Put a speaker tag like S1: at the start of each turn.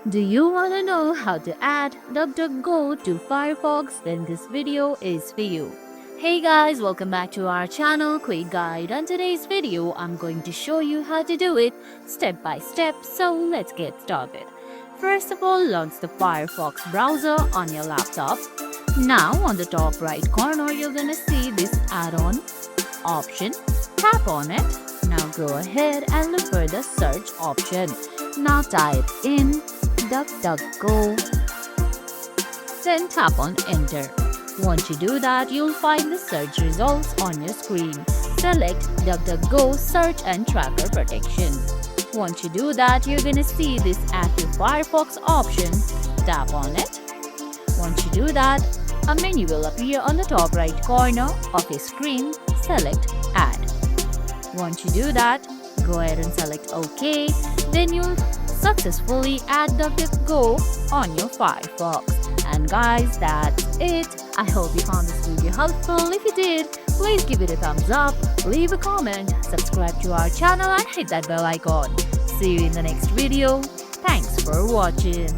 S1: Do you want to know how to add DuckDuckGo to Firefox? Then this video is for you. Hey guys, welcome back to our channel Quick Guide. On today's video, I'm going to show you how to do it step by step. So let's get started. First of all, launch the Firefox browser on your laptop. Now on the top right corner, you're gonna see this add-on option. Tap on it. Now go ahead and look for the search option. Now type in DuckDuckGo, then tap on enter. Once you do that, you'll find the search results on your screen. Select DuckDuckGo Search and Tracker Protection. Once you do that, you're gonna see this Add to Firefox option. Tap on it. Once you do that, a menu will appear on the top right corner of your screen. Select Add. Once you do that, go ahead and select OK. Then you'll successfully add DuckDuckGo on your Firefox. And guys, that's it. I hope you found this video helpful. If you did, please give it a thumbs up, leave a comment, subscribe to our channel and hit that bell icon. See you in the next video. Thanks for watching.